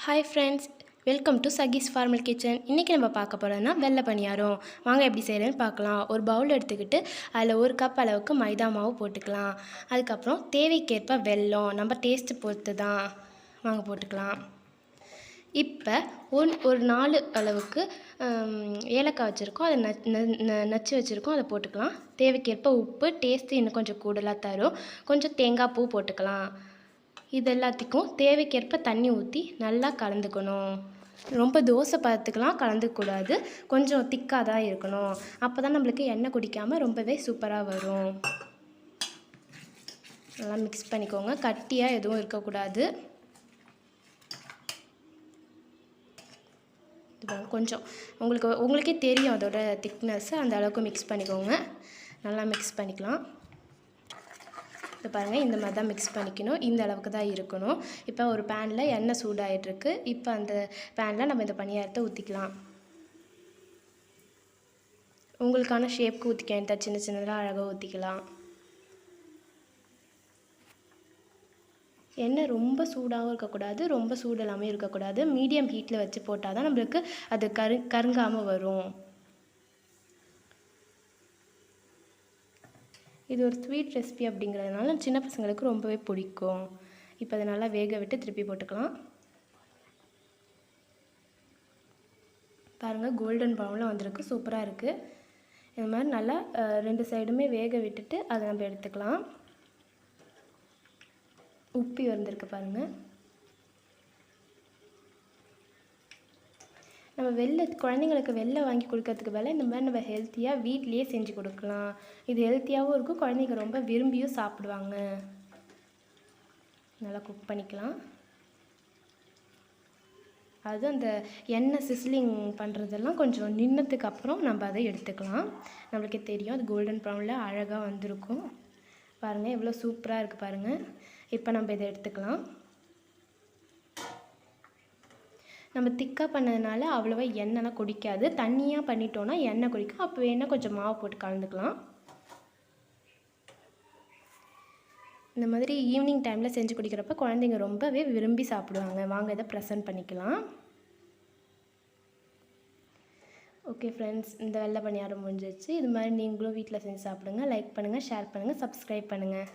Hi friends, welcome to Sagi's Formal Kitchen. இன்றைக்கி நம்ம பார்க்க போகிறோம்னா வெள்ளை பணியாரம். வாங்க எப்படி செய்கிறேன்னு பார்க்கலாம். ஒரு பவுல் எடுத்துக்கிட்டு அதில் 1 கப் அளவுக்கு மைதா மாவு போட்டுக்கலாம். அதுக்கப்புறம் தேவைக்கேற்ப வெல்லம், நம்ம டேஸ்ட்டு பொறுத்து தான். வாங்க போட்டுக்கலாம். இப்போ ஒரு 4 அளவுக்கு ஏலக்காய் வச்சுருக்கோம், அதை நச்சு வச்சுருக்கோம், அதை போட்டுக்கலாம். தேவைக்கேற்ப உப்பு, டேஸ்ட்டு இன்னும் கொஞ்சம் கூடுதலாக தரும். கொஞ்சம் தேங்காய் பூ போட்டுக்கலாம். இது எல்லாத்துக்கும் தேவைக்கேற்ப தண்ணி ஊற்றி நல்லா கலந்துக்கணும். ரொம்ப தோசை பதத்துக்கெலாம் கலந்துக்கூடாது, கொஞ்சம் திக்காக தான் இருக்கணும். அப்போ தான் நம்மளுக்கு எண்ணெய் குடிக்காமல் ரொம்பவே சூப்பராக வரும். நல்லா மிக்ஸ் பண்ணிக்கோங்க, கட்டியாக எதுவும் இருக்கக்கூடாது. கொஞ்சம் உங்களுக்கே தெரியும் அதோட திக்னஸ்ஸு, அந்த அளவுக்கு மிக்ஸ் பண்ணிக்கோங்க. நல்லா மிக்ஸ் பண்ணிக்கலாம். இப்போ பாருங்கள், இந்த மாதிரி தான் மிக்ஸ் பண்ணிக்கணும். இந்த அளவுக்கு தான் இருக்கணும். இப்போ ஒரு பேனில் எண்ணெய் சூடாகிட்டுருக்கு. இப்போ அந்த பேனில் நம்ம இந்த பணியாரத்தை ஊற்றிக்கலாம். உங்களுக்கான ஷேப்க்கு ஊற்றிக்க, சின்ன சின்னதாக அழகாக ஊற்றிக்கலாம். எண்ணெய் ரொம்ப சூடாகவும் இருக்கக்கூடாது, ரொம்ப சூடு இல்லாமல் இருக்கக்கூடாது. மீடியம் ஹீட்டில் வச்சு போட்டால் தான் நம்மளுக்கு அது கருங்காமல் வரும். இது ஒரு ஸ்வீட் ரெசிபி அப்படிங்கிறதுனால சின்ன பசங்களுக்கு ரொம்பவே பிடிக்கும். இப்போ அதை நல்லா வேக விட்டு திருப்பி போட்டுக்கலாம். பாருங்கள், கோல்டன் ப்ரௌனில் வந்திருக்கு, சூப்பராக இருக்குது. இது மாதிரி நல்லா 2 சைடுமே வேக விட்டுட்டு அதை நம்ம எடுத்துக்கலாம். உப்பி வந்திருக்கு பாருங்கள். நம்ம குழந்தைங்களுக்கு வெளில வாங்கி கொடுக்கறதுக்கு பதிலாக இந்த மாதிரி நம்ம ஹெல்த்தியாக வீட்லேயே செஞ்சு கொடுக்கலாம். இது ஹெல்த்தியாகவும் இருக்கும், குழந்தைங்க ரொம்ப விரும்பியும் சாப்பிடுவாங்க. நல்லா குக் பண்ணிக்கலாம். அது அந்த எண்ணெய் சிஸ்லிங் பண்ணுறதெல்லாம் கொஞ்சம் நின்னதுக்கு அப்புறம் நம்ம அதை எடுத்துக்கலாம். நம்மளுக்கே தெரியும், அது கோல்டன் ப்ரௌனில் அழகாக வந்திருக்கும். பாருங்கள், எவ்வளோ சூப்பராக இருக்குது பாருங்கள். இப்போ நம்ம இதை எடுத்துக்கலாம். நம்ம திக்காக பண்ணதுனால அவ்வளோவா எண்ணெய்லாம் குடிக்காது. தண்ணியாக பண்ணிட்டோன்னா எண்ணெய் குடிக்கும். அப்போ வேணால் கொஞ்சம் மாவு போட்டு கலந்துக்கலாம். இந்த மாதிரி ஈவினிங் டைமில் செஞ்சு குடிக்கிறப்ப குழந்தைங்க ரொம்பவே விரும்பி சாப்பிடுவாங்க. வாங்க இதை ப்ரெசென்ட் பண்ணிக்கலாம். ஓகே ஃப்ரெண்ட்ஸ், இந்த வெள்ளை பணியாரம் முடிஞ்சிச்சு. இது மாதிரி நீங்களும் வீட்டில் செஞ்சு சாப்பிடுங்க. லைக் பண்ணுங்கள், ஷேர் பண்ணுங்கள், சப்ஸ்கிரைப் பண்ணுங்கள்.